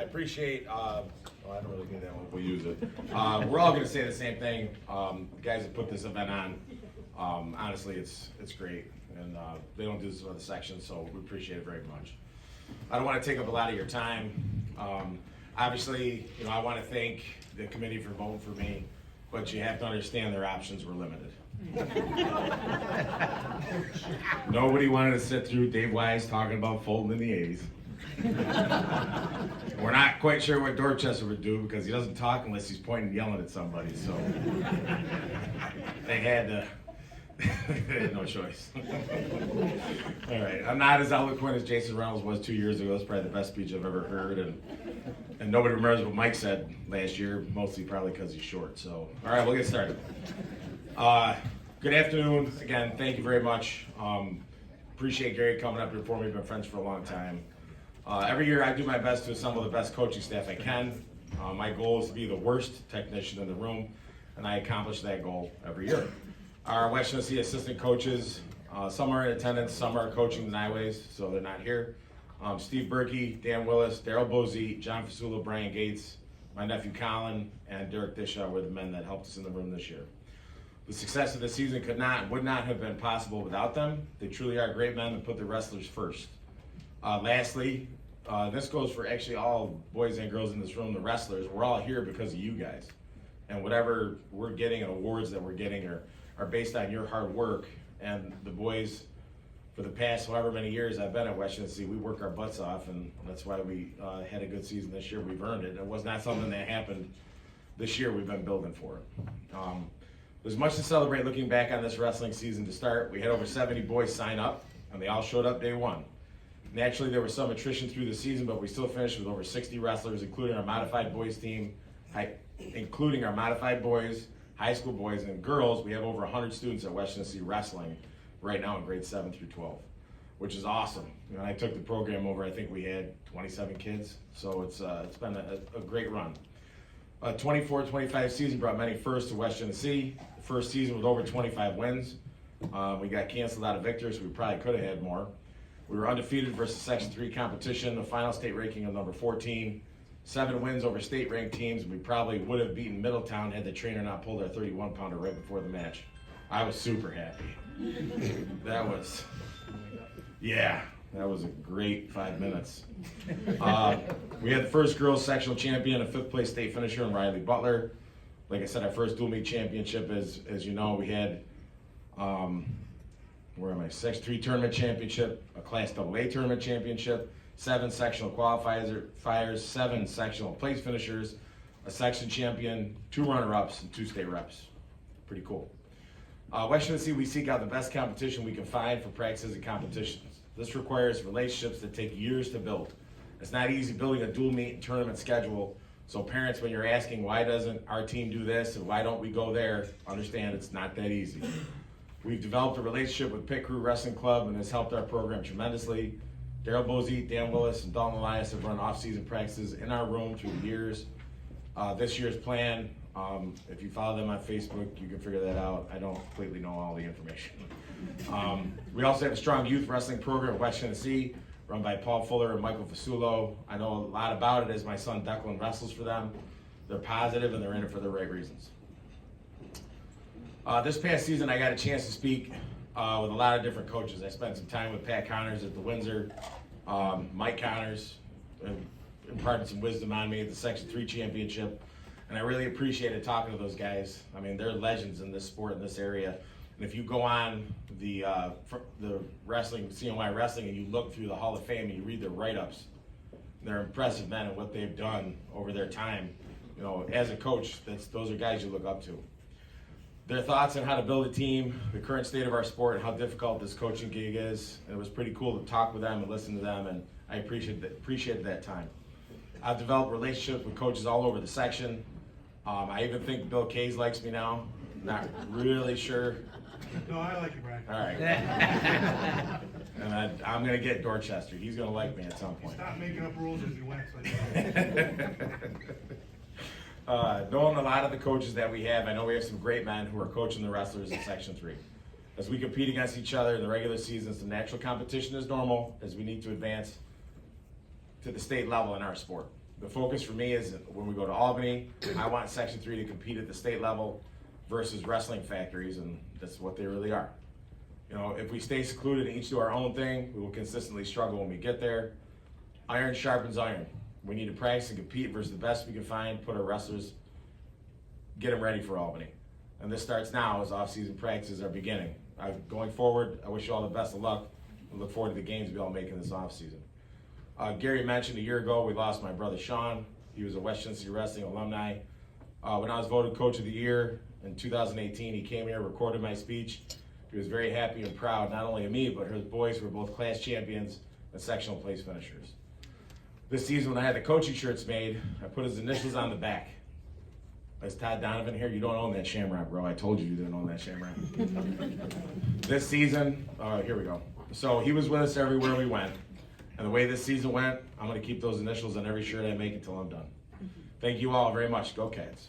I appreciate, I don't really need that one, we'll use it. We're all gonna say the same thing. The guys that put this event on, honestly, it's great. And they don't do this with other sections, so we appreciate it very much. I don't wanna take up a lot of your time. Obviously, I wanna thank the committee for voting for me, but you have to understand their options were limited. Nobody wanted to sit through Dave Wise talking about Fulton in the 80s. We're not quite sure what Dorchester would do because he doesn't talk unless he's pointing and yelling at somebody, so they had no choice. All right, I'm not as eloquent as Jason Reynolds was 2 years ago. It's probably the best speech I've ever heard, and nobody remembers what Mike said last year, mostly probably because he's short. So, all right, we'll get started. Good afternoon. Again, thank you very much. Appreciate Gary coming up here for me. We've been friends for a long time. Every year I do my best to assemble the best coaching staff I can. My goal is to be the worst technician in the room, and I accomplish that goal every year. Our West Genesee assistant coaches, some are in attendance, some are coaching the Nyways, so they're not here. Steve Berkey, Dan Willis, Daryl Bozzi, John Fasulo, Brian Gates, my nephew Colin, and Derek Dishaw were the men that helped us in the room this year. The success of the season would not have been possible without them. They truly are great men that put the wrestlers first. Lastly, this goes for actually all boys and girls in this room, the wrestlers. We're all here because of you guys. And whatever we're getting and awards that we're getting are based on your hard work. And the boys, for the past however many years I've been at West Genesee, we work our butts off, and that's why we had a good season this year. We've earned it. It was not something that happened this year. We've been building for it. There's much to celebrate looking back on this wrestling season. To start, we had over 70 boys sign up, and they all showed up day one. Naturally, there was some attrition through the season, but we still finished with over 60 wrestlers, including our modified boys team, including our modified boys, high school boys, and girls. We have over 100 students at West Genesee wrestling right now in grades 7 through 12, which is awesome. When I took the program over, I think we had 27 kids, so it's been a great run. 24-25 season brought many firsts to West Genesee. The first season with over 25 wins. We got canceled out of victors, so we probably could have had more. We were undefeated versus Section 3 competition, the final state ranking of number 14. 7 wins over state-ranked teams. We probably would have beaten Middletown had the trainer not pulled our 31-pounder right before the match. I was super happy. That was a great 5 minutes. We had the first girls sectional champion, a 5th place state finisher in Riley Butler. Like I said, our first dual meet championship, as you know, we had, Section 3 tournament championship, a Class AA tournament championship, 7 sectional qualifiers, 7 sectional place finishers, a section champion, 2 runner-ups, and 2 state reps. Pretty cool. West Genesee, we seek out the best competition we can find for practices and competitions. This requires relationships that take years to build. It's not easy building a dual meet and tournament schedule, so parents, when you're asking why doesn't our team do this and why don't we go there, understand it's not that easy. We've developed a relationship with Pit Crew Wrestling Club, and it's helped our program tremendously. Daryl Bozzi, Dan Willis, and Dalton Elias have run off-season practices in our room through the years. This year's plan, if you follow them on Facebook, you can figure that out. I don't completely know all the information. We also have a strong youth wrestling program at West Genesee, run by Paul Fuller and Michael Fasulo. I know a lot about it as my son Declan wrestles for them. They're positive and they're in it for the right reasons. This past season, I got a chance to speak with a lot of different coaches. I spent some time with Pat Connors at the Windsor, Mike Connors imparted some wisdom on me at the Section 3 championship, and I really appreciated talking to those guys. I mean, they're legends in this sport, in this area. And if you go on the wrestling, CNY wrestling, and you look through the Hall of Fame and you read their write-ups, they're impressive men and what they've done over their time. As a coach, those are guys you look up to. Their thoughts on how to build a team, the current state of our sport, and how difficult this coaching gig is. And it was pretty cool to talk with them and listen to them, and I appreciated that time. I've developed relationships with coaches all over the section. I even think Bill Kays likes me now. Not really sure. No, I like you, Brian. All right. And I'm going to get Dorchester. He's going to like me at some point. Stop making up rules as you went. Knowing a lot of the coaches that we have, I know we have some great men who are coaching the wrestlers in Section 3. As we compete against each other in the regular seasons, the natural competition is normal as we need to advance to the state level in our sport. The focus for me is when we go to Albany, I want Section 3 to compete at the state level versus wrestling factories, and that's what they really are. You know, if we stay secluded and each do our own thing, we will consistently struggle when we get there. Iron sharpens iron. We need to practice and compete versus the best we can find, put our wrestlers, get them ready for Albany. And this starts now as off-season practices are beginning. Going forward, I wish you all the best of luck and look forward to the games we all make in this off-season. Gary mentioned a year ago we lost my brother Sean. He was a West Genesee Wrestling alumni. When I was voted Coach of the Year in 2018, he came here, recorded my speech. He was very happy and proud, not only of me, but his boys who were both class champions and sectional place finishers. This season, when I had the coaching shirts made, I put his initials on the back. Is Todd Donovan here? You don't own that shamrock, bro. I told you didn't own that shamrock. This season, here we go. So he was with us everywhere we went. And the way this season went, I'm going to keep those initials on every shirt I make until I'm done. Thank you all very much. Go Cats.